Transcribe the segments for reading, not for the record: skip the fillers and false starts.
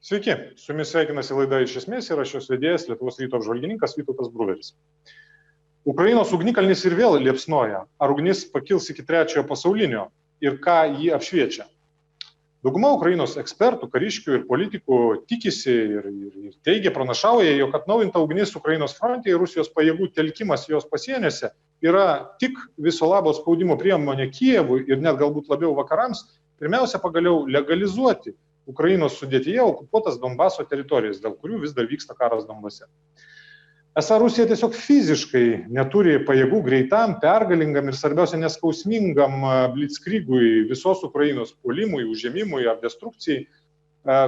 Sveiki, su jumis sveikinasi laida iš esmės ir aš jos vedėjas, Lietuvos ryto apžvalgininkas Vytautas Bruveris. Ukrainos ugnikalnis ir vėl liepsnoja. Ar ugnis pakils iki Trečiojo pasaulinio ir ką jį apšviečia? Dauguma Ukrainos ekspertų, kariškių ir politikų tikisi ir teigia, pranašauja, jog atnaujinta ugnis Ukrainos fronte ir Rusijos pajėgų telkimas jos pasieniuose yra tik viso labo spaudimo priemonė Kijevui ir net galbūt labiau Vakarams, pirmiausia, pagaliau legalizuoti Ukrainos sudėtyje okupuotas Donbaso teritorijas, dėl kurių vis dar vyksta karas Donbase. Esą Rusija tiesiog fiziškai neturi pajėgų greitam, pergalingam ir svarbiausia neskausmingam blitzkrygui visos Ukrainos puolimui, užėmimui ar destrukcijai,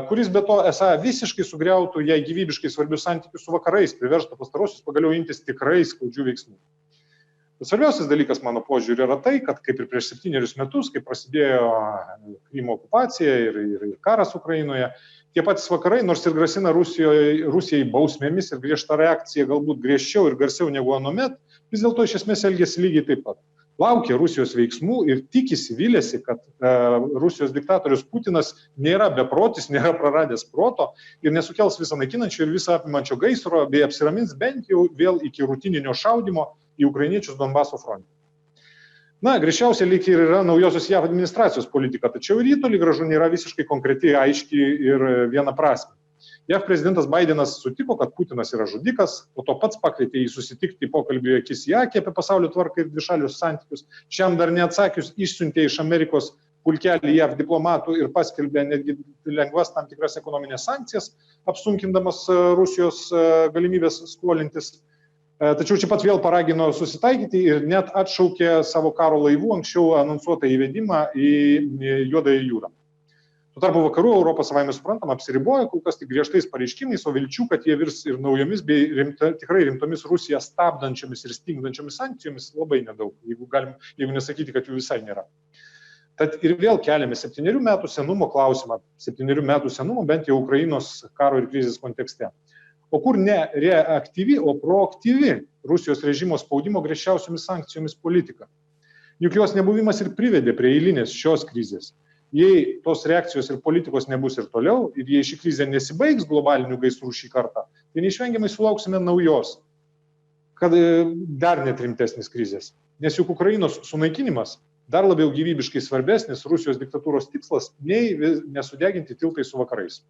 kuris be to esą visiškai sugriautų jai gyvybiškai svarbius santykius su Vakarais, priverstų pastarosius pagaliau imtis tikrai skaudžių veiksmų. Svarbiausias dalykas mano požiūriu yra tai, kad kaip ir prieš 7 metus, kai prasidėjo Krymo okupacija ir karas Ukrainoje, tie patys Vakarai, nors ir grasina Rusijai bausmėmis ir griežta reakcija galbūt griežčiau ir garsiau negu anuomet, vis dėlto iš esmės elgiasi lygiai taip pat. Laukia Rusijos veiksmų ir tikisi, vylėsi, kad Rusijos diktatorius Putinas nėra beprotis, nėra praradęs proto ir nesukels visą naikinančio ir visą apimančio gaisro, bei apsiramins bent jau vėl iki rutininio šaudymo į ukrainiečius Donbaso fronte. Na, greičiausiai lyg ir yra naujosios JAV administracijos politika, tačiau ir ji toli gražu nėra visiškai konkreti, aiški ir vienaprasmė. JAV prezidentas Bidenas sutiko, kad Putinas yra žudikas, po to pats pakvietė jį susitikti pokalbį akis į akį apie pasaulio tvarką ir dvišalius santykius. Šiam dar neatsakius išsiuntė iš Amerikos pulkelį JAV diplomatų ir paskelbė netgi lengvas tam tikras ekonominės sankcijas, apsunkindamas Rusijos galimybės skolintis. Tačiau čia pat vėl paragino susitaikyti ir net atšaukė savo karo laivų anksčiau anonsuotą įvedimą į Juodąją jūrą. Tuo tarpu vakarų Europą savaime suprantama apsiriboja kol kas tik griežtais pareiškimais, o vilčių, kad jie virs ir naujomis bei tikrai rimtomis Rusiją stabdančiomis ir stingdančiomis sankcijomis labai nedaug, jeigu nesakyti, kad jų visai nėra. Tad ir vėl keliame 7 metų senumo klausimą, 7 metų senumo bent jau Ukrainos karo ir krizės kontekste. O kur ne reaktyvi, o proaktyvi Rusijos režimo spaudimo griežčiausiomis sankcijomis politika. Juk jos nebuvimas ir privedė prie eilinės šios krizės. Jei tos reakcijos ir politikos nebus ir toliau, ir jei ši krizė nesibaigs globalinių gaisrų šį kartą, tai neišvengiamai sulauksime naujos, kad dar net rimtesnis krizės. Nes juk Ukrainos sunaikinimas dar labiau gyvybiškai svarbesnis Rusijos diktatūros tikslas, nei nesudeginti tiltai su Vakarais.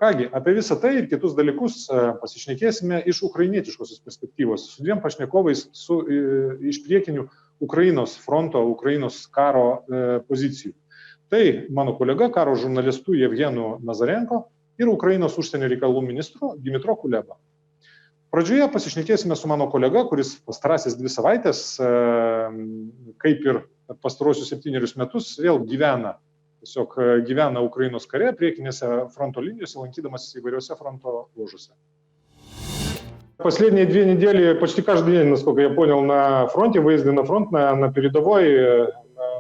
Kągi, apie visą tai ir kitus dalykus pasišnekėsime iš ukrainietiškosios perspektyvos, su dviem pašnekovais iš priekinių Ukrainos fronto, Ukrainos karo pozicijų. Tai mano kolega, karo žurnalistu Jevgenu Nazarenko ir Ukrainos užsienio reikalų ministru Dmitro Kuleba. Pradžioje pasišnekėsime su mano kolega, kuris pastarąsias 2 savaitės, kaip ir pastarosius 7 metus, vėl gyvena Ukrainos kare, priekinėse fronto линиose, ланкидамasi įvairiose фронто ложусе. Последние 2 недели почти каждый день, насколько я понял, на фронте, выезды на фронт, на передовой,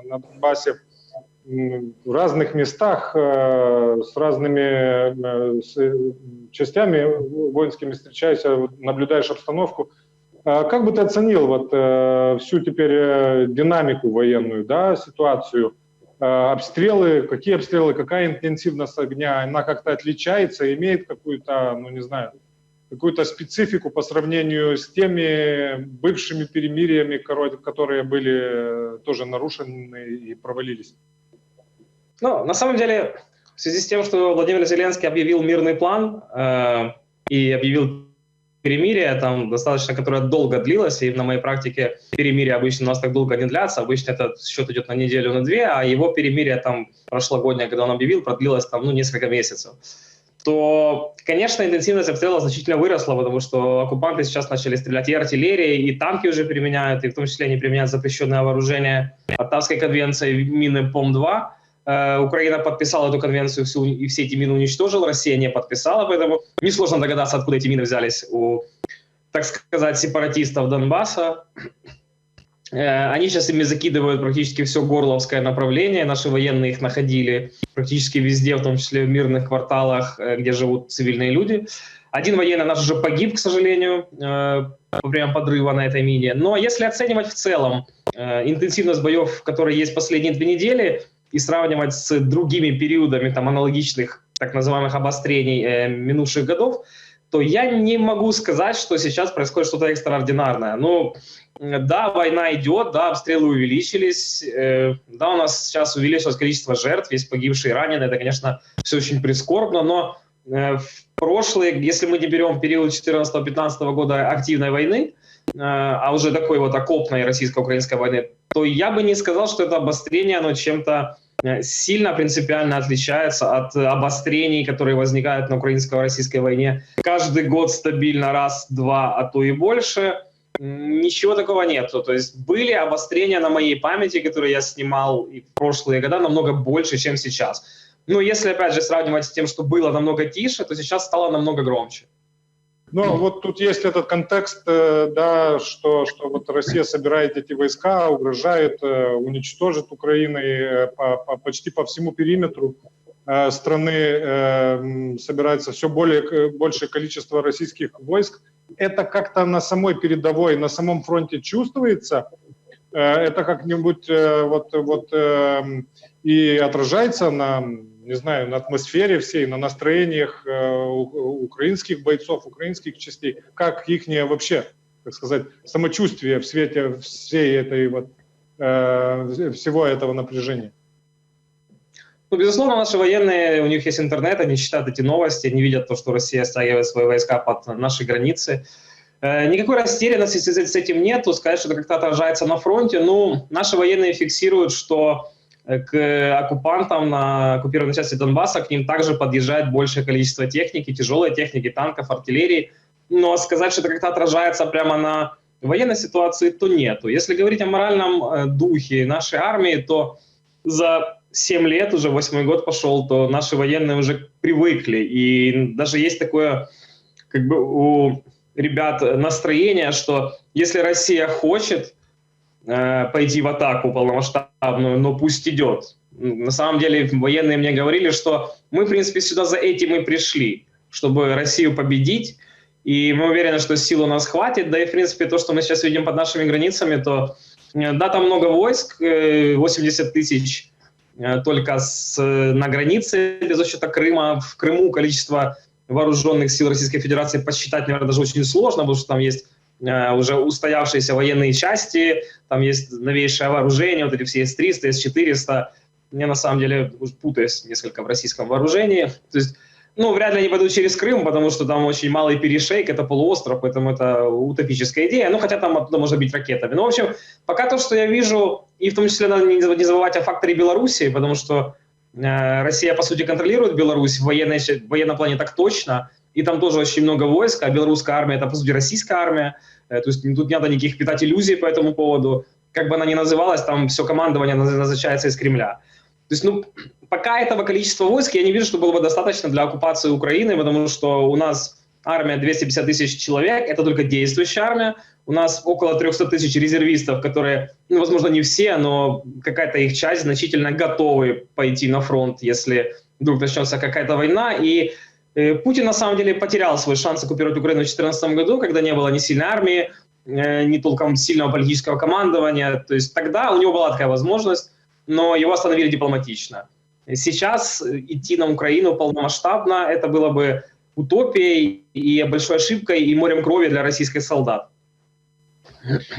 на Донбассе, в разных местах, с разными частями воинскими встречаешься, наблюдаешь обстановку. Как бы ты оценил всю теперь динамику военную, да, ситуацию? Обстрелы, какие обстрелы, какая интенсивность огня, она как-то отличается, имеет какую-то, какую-то специфику по сравнению с теми бывшими перемириями, которые были тоже нарушены и провалились? На самом деле, в связи с тем, что Владимир Зеленский объявил мирный план и объявил перемирие, достаточно, которое долго длилось, и на моей практике перемирие обычно у нас так долго не длятся, обычно этот счет идет на неделю, на 2, а его перемирие прошлогоднее, когда он объявил, продлилось несколько месяцев, то, конечно, интенсивность обстрелов значительно выросла, потому что оккупанты сейчас начали стрелять и артиллерией, и танки уже применяют, и в том числе они применяют запрещенное вооружение Оттавской конвенции мины ПОМ-2. Украина подписала эту конвенцию и все эти мины уничтожила, Россия не подписала, поэтому несложно догадаться, откуда эти мины взялись у, так сказать, сепаратистов Донбасса. Они сейчас ими закидывают практически все горловское направление, наши военные их находили практически везде, в том числе в мирных кварталах, где живут цивильные люди. Один военный наш уже погиб, к сожалению, во время подрыва на этой мине. Но если оценивать в целом интенсивность боев, которые есть последние 2 недели, и сравнивать с другими периодами аналогичных так называемых обострений минувших годов, то я не могу сказать, что сейчас происходит что-то экстраординарное. Ну, да, война идет, да, обстрелы увеличились, да, у нас сейчас увеличилось количество жертв, есть погибшие и раненые, это, конечно, все очень прискорбно, но в прошлые, если мы не берем период 14-15 года активной войны, а уже такой вот окопной российско-украинской войны, то я бы не сказал, что это обострение, оно чем-то сильно принципиально отличается от обострений, которые возникают на украинско-российской войне каждый год стабильно раз-два, а то и больше. Ничего такого нету. То есть были обострения на моей памяти, которые я снимал и в прошлые года, намного больше, чем сейчас. Но если, опять же, сравнивать с тем, что было намного тише, то сейчас стало намного громче. Ну, вот тут есть этот контекст, да, что вот Россия собирает эти войска, угрожает, уничтожит Украиной почти по всему периметру страны, собирается все большее количество российских войск. Это как-то на самой передовой, на самом фронте чувствуется? Это как-нибудь и отражается на, не знаю, на атмосфере всей, на настроениях украинских бойцов, украинских частей, как их вообще, так сказать, самочувствие в свете всей этой всего этого напряжения? Ну, безусловно, наши военные, у них есть интернет, они читают эти новости, они видят то, что Россия стягивает свои войска под наши границы. Никакой растерянности с этим нету, сказать, что это как-то отражается на фронте. Ну, наши военные фиксируют, что к оккупантам на оккупированной части Донбасса к ним также подъезжает большее количество техники, тяжелой техники, танков, артиллерии. Но сказать, что это как-то отражается прямо на военной ситуации, то нету. Если говорить о моральном духе нашей армии, то за 7 лет, уже 8-й год пошел, то наши военные уже привыкли. И даже есть такое, как бы у ребят настроение, что если Россия хочет пойти в атаку полномасштабную, но пусть идет. На самом деле военные мне говорили, что мы, в принципе, сюда за этим и пришли, чтобы Россию победить. И мы уверены, что сил у нас хватит. Да и, в принципе, то, что мы сейчас видим под нашими границами, то да, там много войск, 80 тысяч только на границе, без учета Крыма. В Крыму количество вооруженных сил Российской Федерации посчитать, наверное, даже очень сложно, потому что там есть уже устоявшиеся военные части, там есть новейшее вооружение, вот эти все С-300, С-400. Я, на самом деле, путаюсь несколько в российском вооружении. То есть, ну, вряд ли они пойдут через Крым, потому что там очень малый перешейк, это полуостров, поэтому это утопическая идея. Ну, хотя там оттуда можно бить ракетами. Ну, в общем, пока то, что я вижу, и в том числе надо не забывать о факторе Белоруссии, потому что Россия, по сути, контролирует Беларусь в военном плане так точно, и там тоже очень много войск, а белорусская армия – это, по сути, российская армия. То есть тут не надо никаких питать иллюзий по этому поводу. Как бы она ни называлась, там все командование назначается из Кремля. То есть, ну, пока этого количества войск я не вижу, что было бы достаточно для оккупации Украины, потому что у нас армия 250 тысяч человек, это только действующая армия. У нас около 300 тысяч резервистов, которые, ну, возможно, не все, но какая-то их часть значительно готовы пойти на фронт, если вдруг начнется какая-то война. И Путин, на самом деле, потерял свой шанс оккупировать Украину в 2014 году, когда не было ни сильной армии, ни толком сильного политического командования. То есть тогда у него была такая возможность, но его остановили дипломатично. Сейчас идти на Украину полномасштабно, это было бы утопией и большой ошибкой, и морем крови для российских солдат.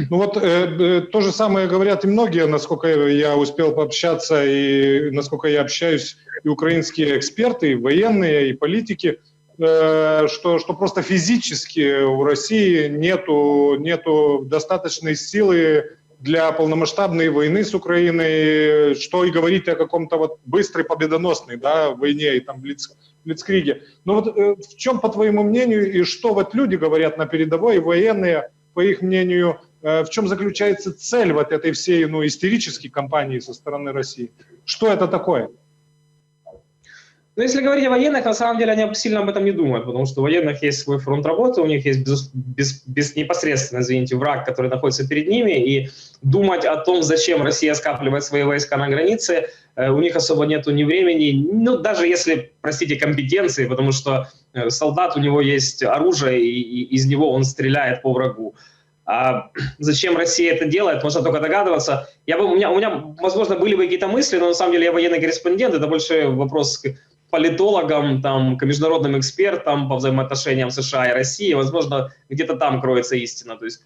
Ну вот то же самое говорят и многие, насколько я успел пообщаться, и насколько я общаюсь, и украинские эксперты, и военные, и политики, что просто физически у России нету достаточной силы для полномасштабной войны с Украиной, что и говорить о каком-то вот быстрой победоносной, да, войне и там блицкриге. Но вот в чем, по твоему мнению, и что вот люди говорят на передовой, военные, по их мнению, в чем заключается цель вот этой всей, ну, истерической кампании со стороны России? Что это такое? Ну, если говорить о военных, на самом деле они сильно об этом не думают, потому что у военных есть свой фронт работы, у них есть непосредственно, извините, враг, который находится перед ними, и думать о том, зачем Россия скапливает свои войска на границе, у них особо нету ни времени, ну, даже если, простите, компетенции, потому что солдат, у него есть оружие, и из него он стреляет по врагу. А зачем Россия это делает, можно только догадываться. У меня, возможно, были бы какие-то мысли, но на самом деле я военный корреспондент, это больше вопрос к политологам, там, к международным экспертам по взаимоотношениям США и России. Возможно, где-то там кроется истина. То есть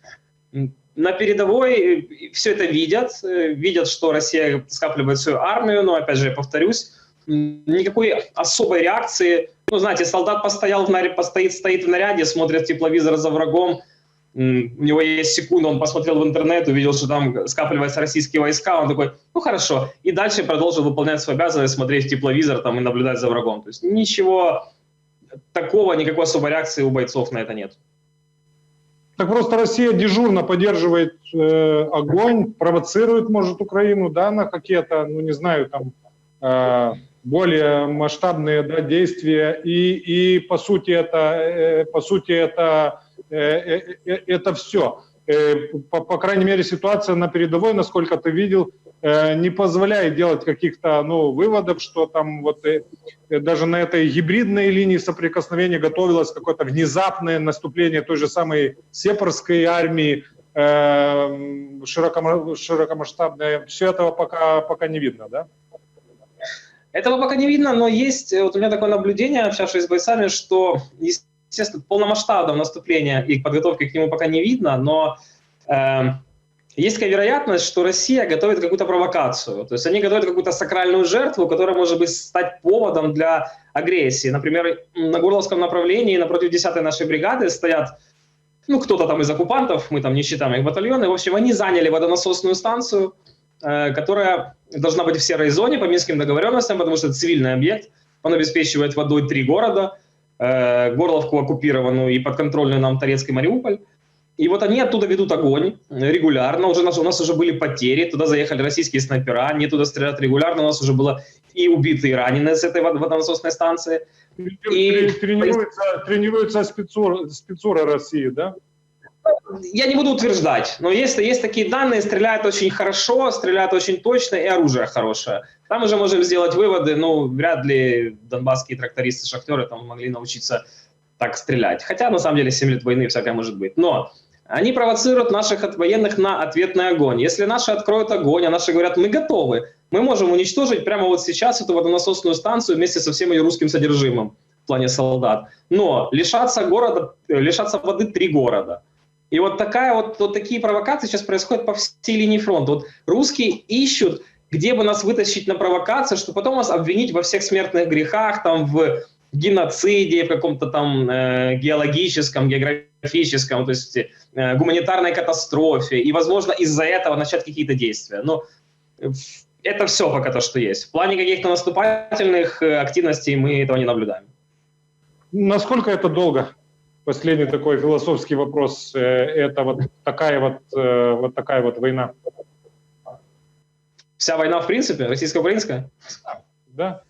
на передовой все это видят, что Россия скапливает свою армию, но, опять же, я повторюсь, никакой особой реакции. Ну, знаете, солдат стоит в наряде, смотрит тепловизор за врагом, у него есть секунда, он посмотрел в интернет, увидел, что там скапливаются российские войска, он такой, ну хорошо, и дальше продолжил выполнять свою обязанность, смотреть в тепловизор там, и наблюдать за врагом. То есть ничего такого, никакой особой реакции у бойцов на это нет. Так просто Россия дежурно поддерживает огонь, провоцирует, может, Украину, да, на какие-то, ну не знаю, там более масштабные, да, действия, и по сути это все. По крайней мере, ситуация на передовой, насколько ты видел, не позволяет делать каких-то, ну, выводов, что там вот даже на этой гибридной линии соприкосновения готовилось какое-то внезапное наступление той же самой сепарской армии, широкомасштабное. Все этого пока не видно, да? Этого пока не видно, но есть, вот у меня такое наблюдение, общавшись с бойцами, что, естественно, полномасштабного наступления и подготовки к нему пока не видно, но есть такая вероятность, что Россия готовит какую-то провокацию. То есть они готовят какую-то сакральную жертву, которая может быть стать поводом для агрессии. Например, на Горловском направлении напротив 10-й нашей бригады стоят, ну, кто-то там из оккупантов, мы там не считаем их батальоны, в общем, они заняли водонасосную станцию, которая должна быть в серой зоне по Минским договоренностям, потому что это цивильный объект, он обеспечивает водой 3 города, Горловку оккупированную и подконтрольную нам Торецк и Мариуполь. И вот они оттуда ведут огонь регулярно, у нас уже были потери, туда заехали российские снайпера, они туда стреляют регулярно, у нас уже было и убитые, и раненые с этой водонасосной станции. Тренируются спецуры России, да? Я не буду утверждать, но есть такие данные, стреляют очень хорошо, стреляют очень точно, и оружие хорошее. Там уже можем сделать выводы, ну, вряд ли донбасские трактористы, шахтеры там могли научиться так стрелять. Хотя, на самом деле, 7 лет войны всякое может быть. Но они провоцируют наших военных на ответный огонь. Если наши откроют огонь, а наши говорят, мы готовы, мы можем уничтожить прямо вот сейчас эту водонасосную станцию вместе со всем ее русским содержимым в плане солдат. Но лишаться воды 3 города. И вот такие провокации сейчас происходят по всей линии фронта. Вот русские ищут, где бы нас вытащить на провокацию, чтобы потом нас обвинить во всех смертных грехах, там, в геноциде, в каком-то там геологическом, географическом, то есть гуманитарной катастрофе. И, возможно, из-за этого начать какие-то действия. Но это все пока то, что есть. В плане каких-то наступательных активностей мы этого не наблюдаем. Насколько это долго? Последний такой философский вопрос. Это вот такая вот война. Вся война, в принципе, российско-украинская? Да.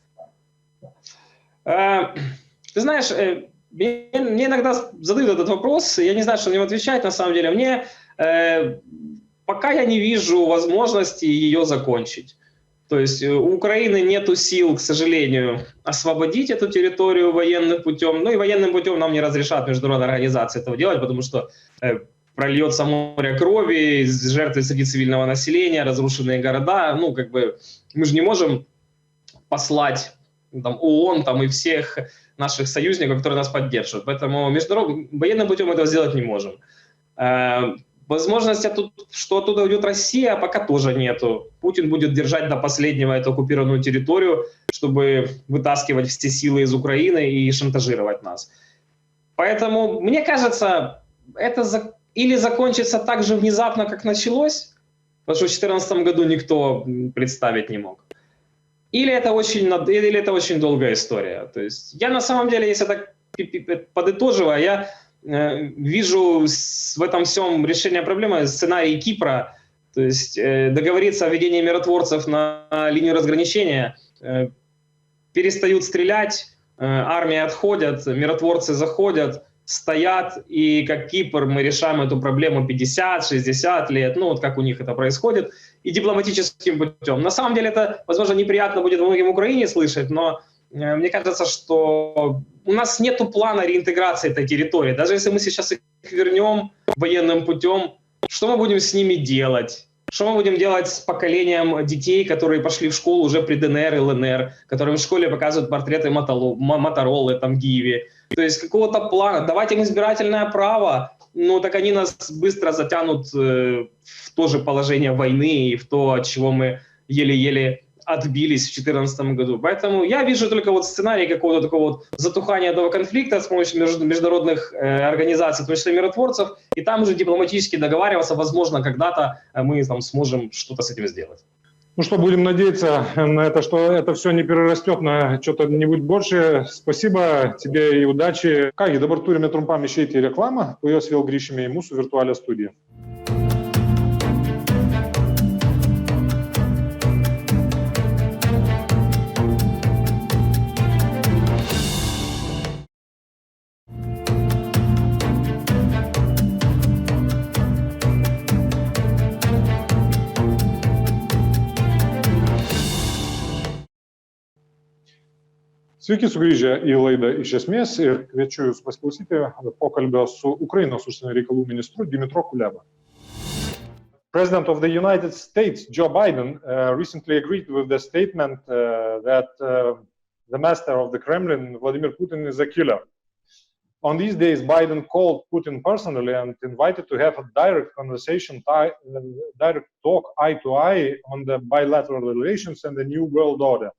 Ты знаешь, мне иногда задают этот вопрос, я не знаю, что на него отвечать на самом деле. Пока я не вижу возможности ее закончить. То есть у Украины нету сил, к сожалению, освободить эту территорию военным путем. Ну и военным путем нам не разрешат международные организации этого делать, потому что прольется море крови, жертвы среди цивильного населения, разрушенные города. Ну, как бы мы же не можем послать там, ООН там, и всех наших союзников, которые нас поддерживают. Поэтому военным путем этого сделать не можем. Возможности, что оттуда уйдет Россия, пока тоже нету. Путин будет держать до последнего эту оккупированную территорию, чтобы вытаскивать все силы из Украины и шантажировать нас. Поэтому, мне кажется, это или закончится так же внезапно, как началось, потому что в 2014 году никто представить не мог, или это очень долгая история. То есть я на самом деле, если так подытоживая, я вижу в этом всем решение проблемы сценарий Кипра, то есть договориться о введении миротворцев на линию разграничения, перестают стрелять, армии отходят, миротворцы заходят, стоят, и как Кипр мы решаем эту проблему 50-60 лет, ну вот как у них это происходит, и дипломатическим путем. На самом деле это, возможно, неприятно будет многим в Украине слышать, но мне кажется, что у нас нет плана реинтеграции этой территории. Даже если мы сейчас их вернем военным путем, что мы будем с ними делать? Что мы будем делать с поколением детей, которые пошли в школу уже при ДНР и ЛНР, которым в школе показывают портреты Моторолы, там, Киеве. То есть какого-то плана. Давать им избирательное право, ну так они нас быстро затянут в то же положение войны и в то, от чего мы еле-еле отбились в 2014 году. Поэтому я вижу только вот сценарий какого-то такого вот затухания этого конфликта с помощью международных организаций, в том числе миротворцев, и там уже дипломатически договариваться, возможно, когда-то мы там сможем что-то с этим сделать. Ну что, будем надеяться на это, что это все не перерастет на что-то-нибудь большее. Спасибо тебе и удачи. Ką gi, dabar turime trumpam išeiti į reklamą, po jos vėl grįšime į mūsų virtualią studiją. Sveiki sugrįžę į laidą Iš esmės ir kviečiu Jūs pasiklausyti pokalbio su Ukrainos užsienio reikalų ministru Dmytro Kuleba. President of the United States, Joe Biden, recently agreed with the statement that the master of the Kremlin, Vladimir Putin, is a killer. On these days, Biden called Putin personally and invited to have a direct conversation, direct talk eye to eye on the bilateral relations and the new world order.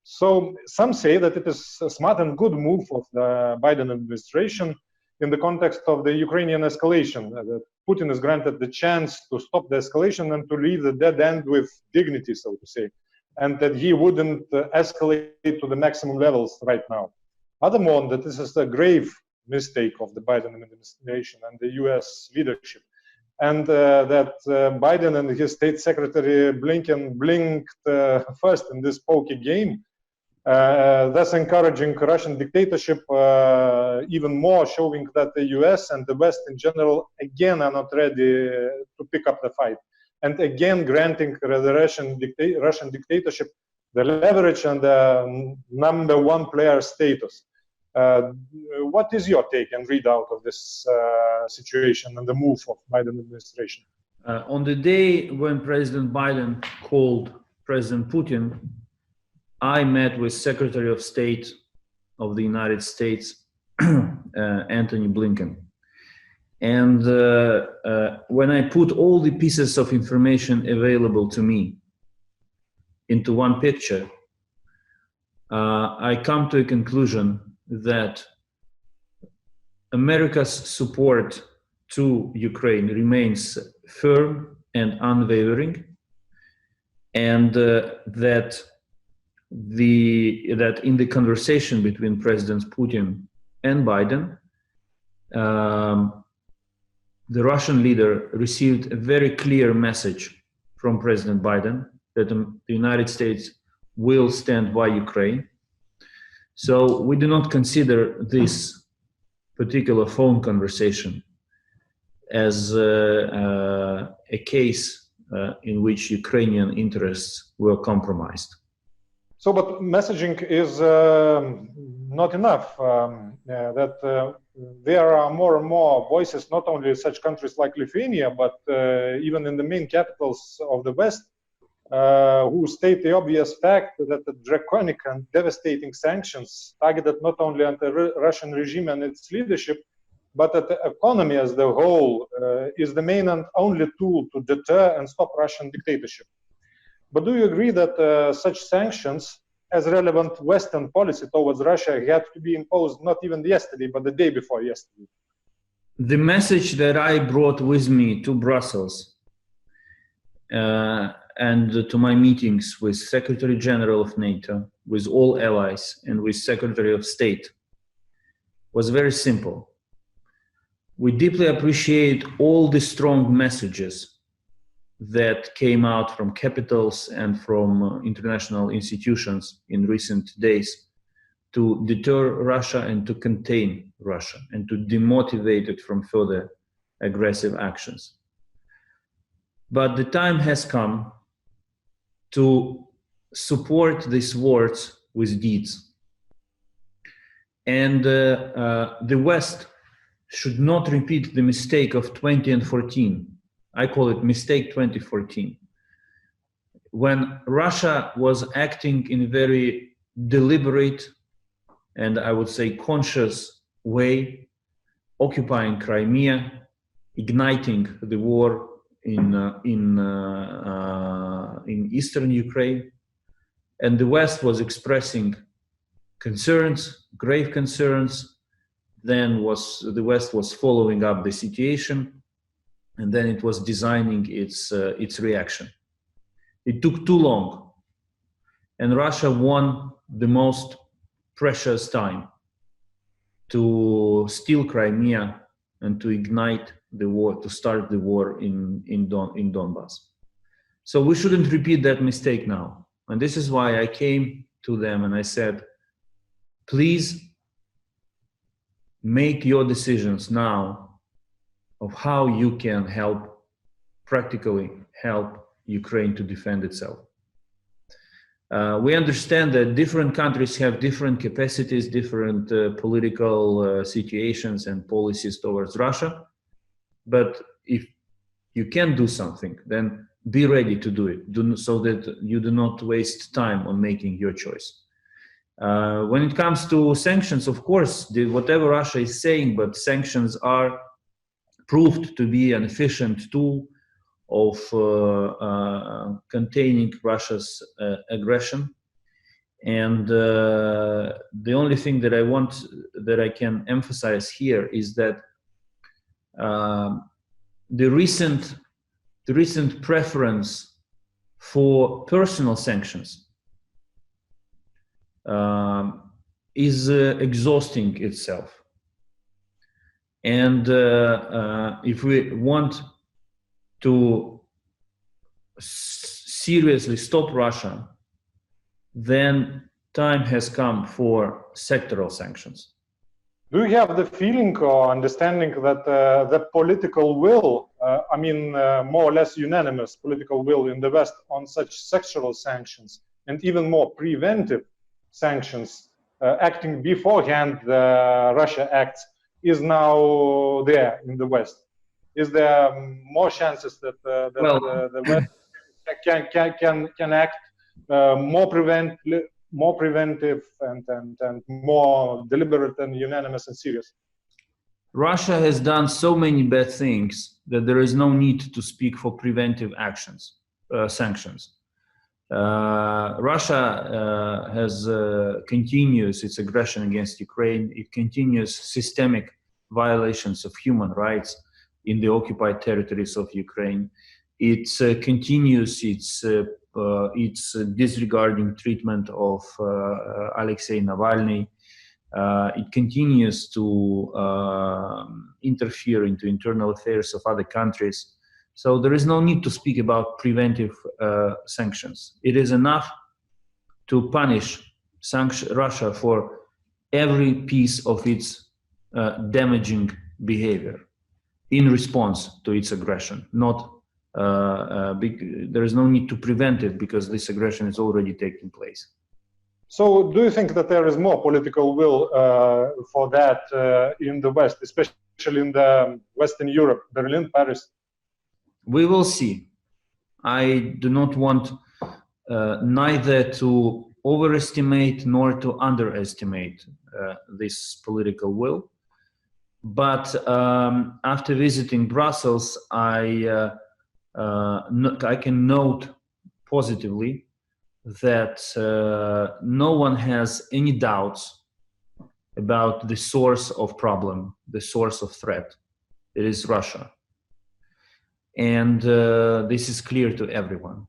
So some say that it is a smart and good move of the Biden administration in the context of the Ukrainian escalation, that Putin is granted the chance to stop the escalation and to leave the dead end with dignity, so to say, and that he wouldn't escalate to the maximum levels right now. Others warn that this is a grave mistake of the Biden administration and the US leadership, and that Biden and his state secretary Blinken blinked first in this pokey game, thus encouraging Russian dictatorship even more, showing that the US and the West in general again are not ready to pick up the fight, and again granting the Russian dictatorship the leverage and the number one player status. What is your take and readout of this situation and the move of Biden administration? On the day when President Biden called President Putin, I met with Secretary of State of the United States, Antony Blinken. And when I put all the pieces of information available to me into one picture, I come to a conclusion that America's support to Ukraine remains firm and unwavering, and that in the conversation between Presidents Putin and Biden, the Russian leader received a very clear message from President Biden that the United States will stand by Ukraine. So we do not consider this particular phone conversation as a case in which Ukrainian interests were compromised. So, but messaging is not enough. That there are more and more voices, not only in such countries like Lithuania, but even in the main capitals of the West, who state the obvious fact that the draconic and devastating sanctions targeted not only at the Russian regime and its leadership, but at the economy as the whole is the main and only tool to deter and stop Russian dictatorship. But do you agree that such sanctions as relevant Western policy towards Russia had to be imposed not even yesterday, but the day before yesterday? The message that I brought with me to Brussels and to my meetings with Secretary General of NATO, with all allies, and with Secretary of State was very simple. We deeply appreciate all the strong messages that came out from capitals and from international institutions in recent days to deter Russia and to contain Russia and to demotivate it from further aggressive actions. But the time has come to support these words with deeds. And the West should not repeat the mistake of 2014 I call it mistake 2014, when Russia was acting in a very deliberate and I would say conscious way, occupying Crimea, igniting the war in eastern Ukraine, and the West was expressing concerns, grave concerns. Then the West was following up the situation, and then it was designing its reaction. It took too long, and Russia won the most precious time to steal Crimea and to ignite the war, to start the war in Donbass. So we shouldn't repeat that mistake now. And this is why I came to them and I said, please make your decisions now of how you can practically help Ukraine to defend itself. We understand that different countries have different capacities, different political situations and policies towards Russia. But if you can do something, then be ready to do it, so that you do not waste time on making your choice. When it comes to sanctions, of course, whatever Russia is saying, but sanctions are proved to be an efficient tool of containing Russia's aggression. And the only thing that I can emphasize here is that the recent preference for personal sanctions is exhausting itself. And if we want to seriously stop Russia, then time has come for sectoral sanctions. Do you have the feeling or understanding that the political will, more or less unanimous political will in the West on such sectoral sanctions and even more preventive sanctions, acting beforehand Russia acts, is now there in the West? Is there more chances that the West can act more preventive and more deliberate and unanimous and serious? Russia has done so many bad things that there is no need to speak for preventive sanctions. Russia continues its aggression against Ukraine. It continues systemic violations of human rights in the occupied territories of Ukraine. It continues its disregarding treatment of Alexei Navalny. It continues to interfere into internal affairs of other countries. So there is no need to speak about preventive sanctions. It is enough to punish Russia for every piece of its damaging behavior in response to its aggression. There is no need to prevent it because this aggression is already taking place. So do you think that there is more political will for that in the West, especially in the Western Europe, Berlin, Paris? We will see. I do not want neither to overestimate nor to underestimate this political will. But after visiting Brussels, I can note positively that no one has any doubts about the source of problem, the source of threat. It is Russia. And this is clear to everyone.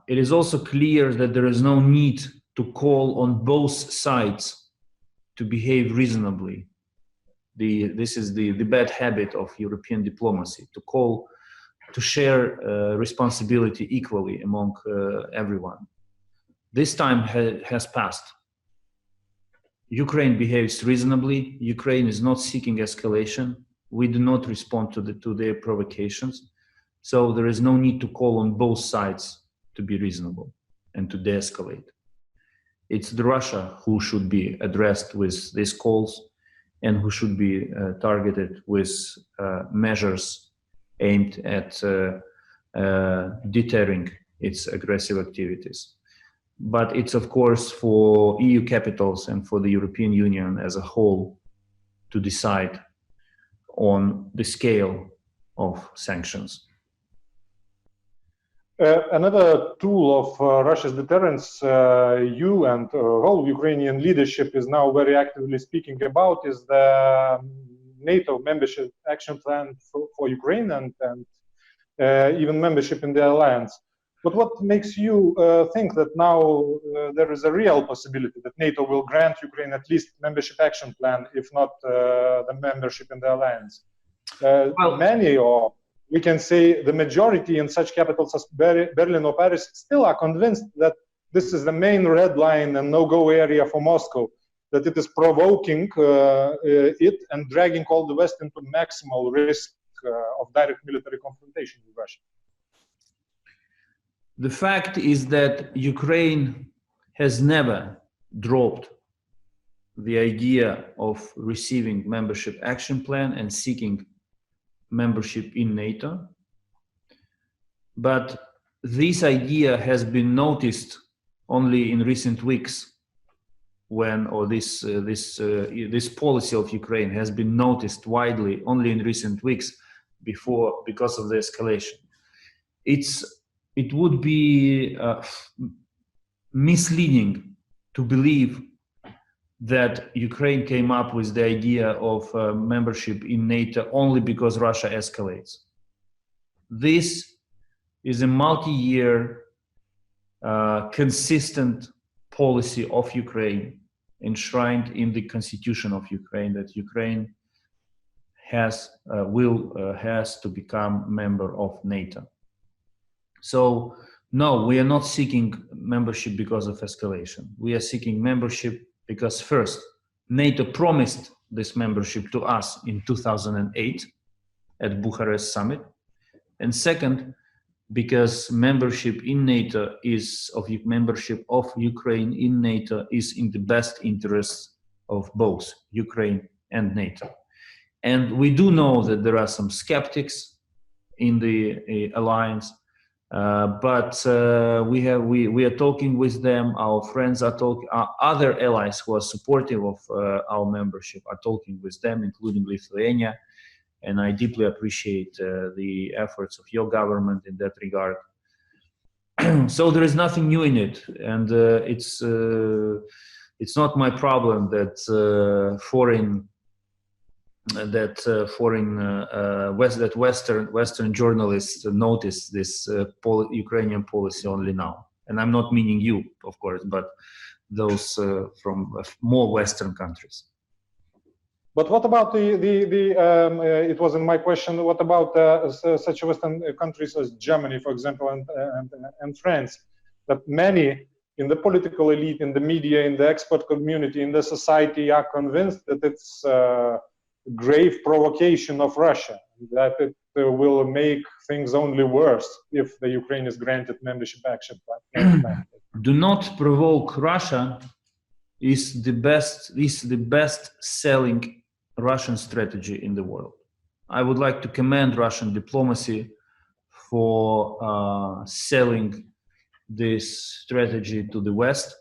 It is also clear that there is no need to call on both sides to behave reasonably. This is the bad habit of European diplomacy, to share responsibility equally among everyone. This time has passed. Ukraine behaves reasonably. Ukraine is not seeking escalation. We do not respond to their provocations. So there is no need to call on both sides to be reasonable and to de-escalate. It's the Russia who should be addressed with these calls and who should be targeted with measures aimed at deterring its aggressive activities. But it's, of course, for EU capitals and for the European Union as a whole to decide on the scale of sanctions. Another tool of Russia's deterrence you and whole Ukrainian leadership is now very actively speaking about is the NATO membership action plan for Ukraine and even membership in the alliance. But what makes you think that now there is a real possibility that NATO will grant Ukraine at least membership action plan, if not the membership in the alliance? Many, or we can say the majority in such capitals as Berlin or Paris still are convinced that this is the main red line and no-go area for Moscow, that it is provoking it and dragging all the West into maximal risk of direct military confrontation with Russia. The fact is that Ukraine has never dropped the idea of receiving membership action plan and seeking membership in NATO. But this idea has been noticed only in recent weeks when, or this policy of Ukraine has been noticed widely only in recent weeks because of the escalation. It would be misleading to believe that Ukraine came up with the idea of membership in NATO only because Russia escalates. This is a multi-year, consistent policy of Ukraine, enshrined in the constitution of Ukraine, that Ukraine has to become a member of NATO. So, no, we are not seeking membership because of escalation. We are seeking membership because, first, NATO promised this membership to us in 2008 at Bucharest summit, and second, because membership in NATO membership of Ukraine in NATO is in the best interests of both Ukraine and NATO. And we do know that there are some skeptics in the alliance. But we are talking with them. Our friends are talking. Other allies who are supportive of our membership are talking with them, including Lithuania. And I deeply appreciate the efforts of your government in that regard. So there is nothing new in it, and it's not my problem that Western journalists notice this Ukrainian policy only now, and I'm not meaning you, of course, but those from more Western countries. But what about it was in my question, what about such Western countries as Germany, for example, and France, that many in the political elite, in the media, in the expert community, in the society are convinced that it's grave provocation of Russia, that it will make things only worse if the Ukraine is granted membership action plan. Do not provoke Russia is the best selling Russian strategy in the world. I would like to commend Russian diplomacy for selling this strategy to the West,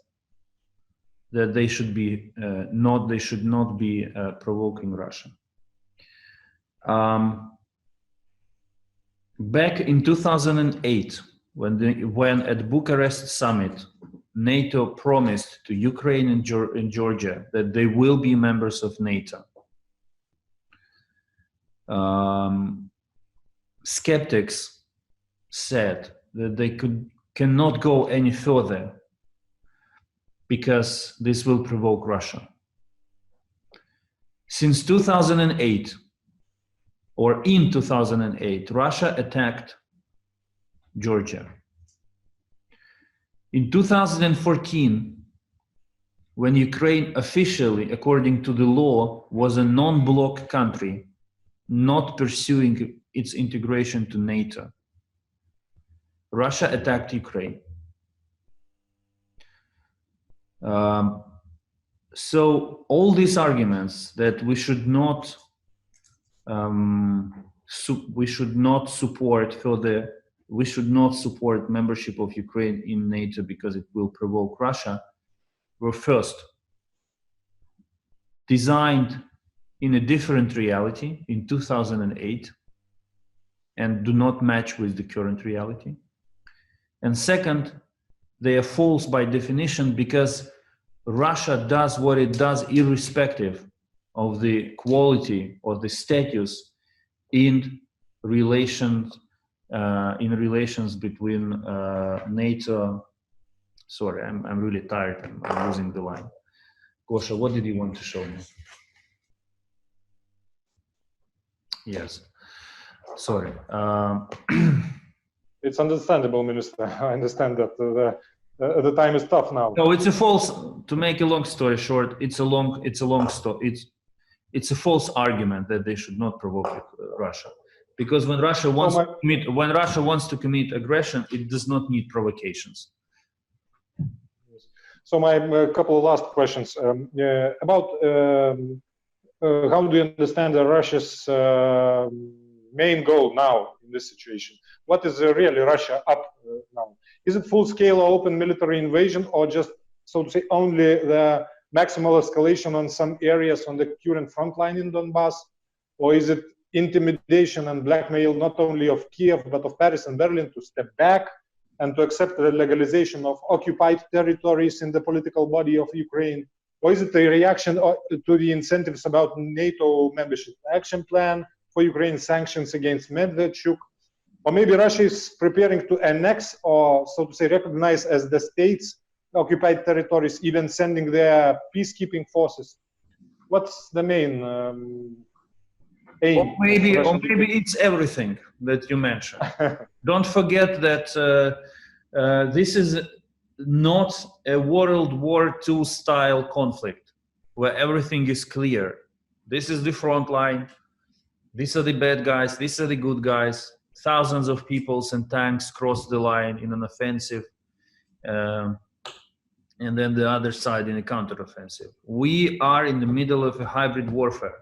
that they should not be provoking Russia. Back in 2008, when at Bucharest summit, NATO promised to Ukraine and Georgia that they will be members of NATO. Skeptics said that they cannot go any further because this will provoke Russia. Since 2008, or in 2008, Russia attacked Georgia. In 2014, when Ukraine officially, according to the law, was a non-bloc country, not pursuing its integration to NATO, Russia attacked Ukraine. So all these arguments that we should not we should not support membership of Ukraine in NATO because it will provoke Russia, were first designed in a different reality in 2008 and do not match with the current reality. And second, they are false by definition because Russia does what it does irrespective of the quality or the status in relations between NATO. Sorry, I'm really tired. I'm losing the line. Gosha, what did you want to show me? Yes. Sorry. It's understandable, Minister. I understand that the time is tough now. No, it's a false. To make a long story short, it's a false argument that they should not provoke Russia, because when Russia wants to commit aggression, it does not need provocations. So my couple of last questions about how do you understand Russia's main goal now in this situation? What is really Russia up now? Is it full-scale open military invasion, or just, so to say, only the maximal escalation on some areas on the current front line in Donbass? Or is it intimidation and blackmail not only of Kiev, but of Paris and Berlin to step back and to accept the legalization of occupied territories in the political body of Ukraine? Or is it a reaction to the incentives about NATO membership action plan for Ukraine, sanctions against Medvedchuk? Or maybe Russia is preparing to annex, or so to say, recognize as the states occupied territories, even sending their peacekeeping forces? What's the main aim? Or maybe it's everything that you mentioned. Don't forget that this is not a World War II style conflict where everything is clear. This is the front line. These are the bad guys. These are the good guys. Thousands of people and tanks cross the line in an offensive, and then the other side in a counteroffensive. We are in the middle of a hybrid warfare.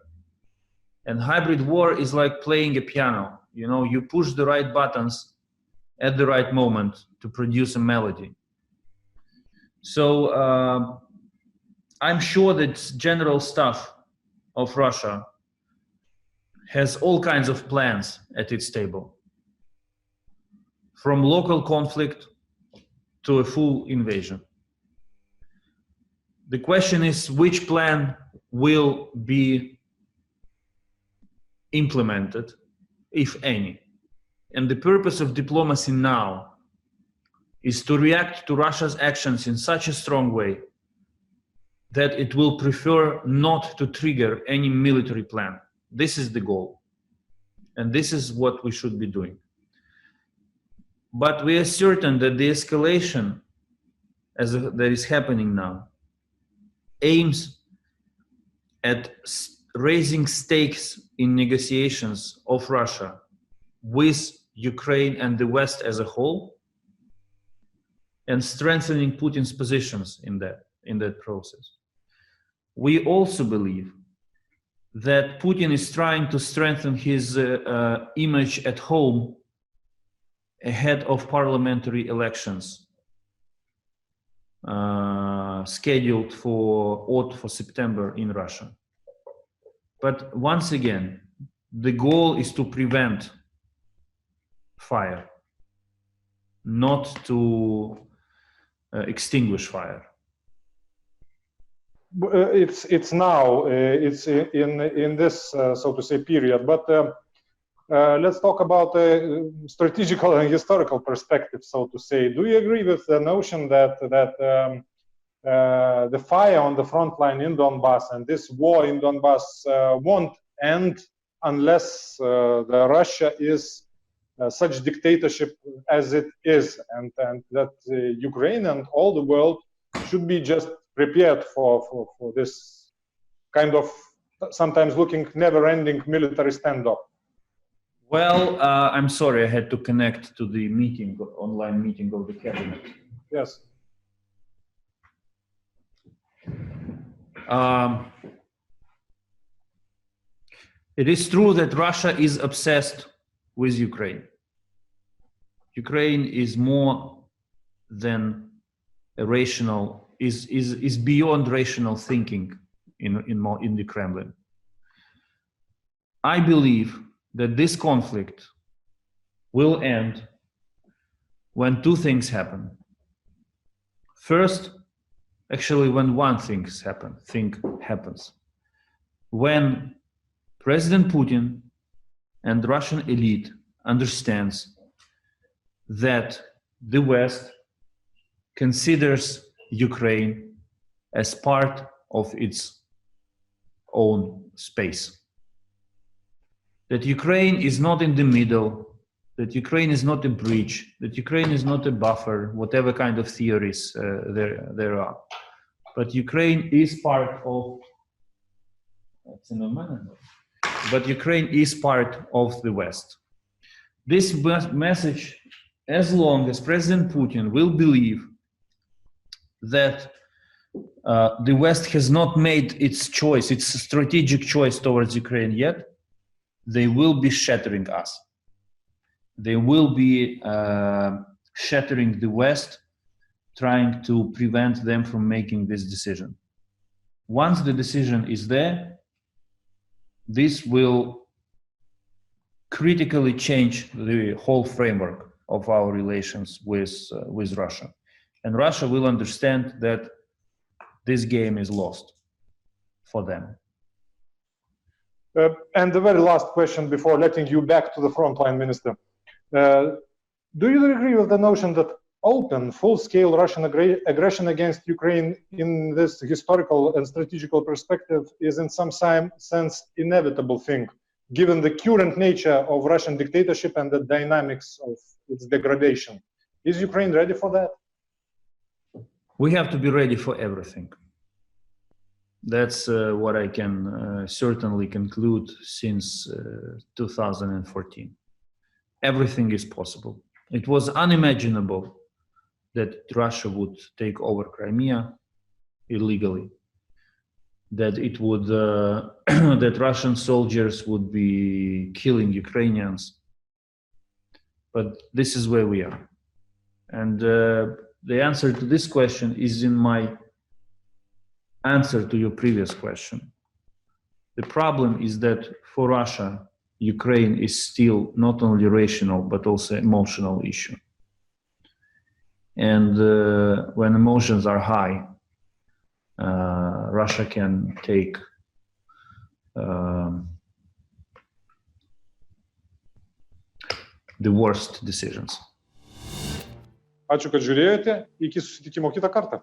And hybrid war is like playing a piano. You know, you push the right buttons at the right moment to produce a melody. So I'm sure that General Staff of Russia has all kinds of plans at its table, from local conflict to a full invasion. The question is which plan will be implemented, if any. And the purpose of diplomacy now is to react to Russia's actions in such a strong way that it will prefer not to trigger any military plan. This is the goal. And this is what we should be doing. But we are certain that the escalation that is happening now aims at raising stakes in negotiations of Russia with Ukraine and the West as a whole, and strengthening Putin's positions in that process. We also believe that Putin is trying to strengthen his image at home ahead of parliamentary elections scheduled for September in Russia. But once again, the goal is to prevent fire, not to extinguish fire. It's now, it's in this, so to say, period. But let's talk about a strategical and historical perspective, so to say. Do you agree with the notion that the fire on the front line in Donbass and this war in Donbass won't end unless Russia is such dictatorship as it is, and that Ukraine and all the world should be just prepared for this kind of sometimes looking never-ending military standoff? Well, I'm sorry, I had to connect to the meeting, online meeting of the cabinet. Yes. It is true that Russia is obsessed with Ukraine. Ukraine is more than a rational, is beyond rational thinking in the Kremlin. I believe that this conflict will end when two things happen. First, actually when one thing happens. When President Putin and Russian elite understands that the West considers Ukraine as part of its own space. That Ukraine is not in the middle, that Ukraine is not a breach, that Ukraine is not a buffer, whatever kind of theories there are. But Ukraine is part of, but Ukraine is part of the West. This message, as long as President Putin will believe that the West has not made its choice, its strategic choice towards Ukraine yet, they will be shattering us. They will be shattering the West, trying to prevent them from making this decision. Once the decision is there, this will critically change the whole framework of our relations with Russia. And Russia will understand that this game is lost for them. And the very last question before letting you back to the frontline, Minister. Do you agree with the notion that open, full-scale Russian aggression against Ukraine in this historical and strategical perspective is in some sense inevitable thing, given the current nature of Russian dictatorship and the dynamics of its degradation? Is Ukraine ready for that? We have to be ready for everything. That's what I can certainly conclude since 2014. Everything is possible. It was unimaginable that Russia would take over Crimea illegally, that it would that Russian soldiers would be killing Ukrainians. But this is where we are. And the answer to this question is in my answer to your previous question. The problem is that for Russia, Ukraine is still not only rational, but also emotional issue. And when emotions are high, Russia can take the worst decisions. Ačiū, kad žiūrėjote. Iki susitikimo kitą kartą.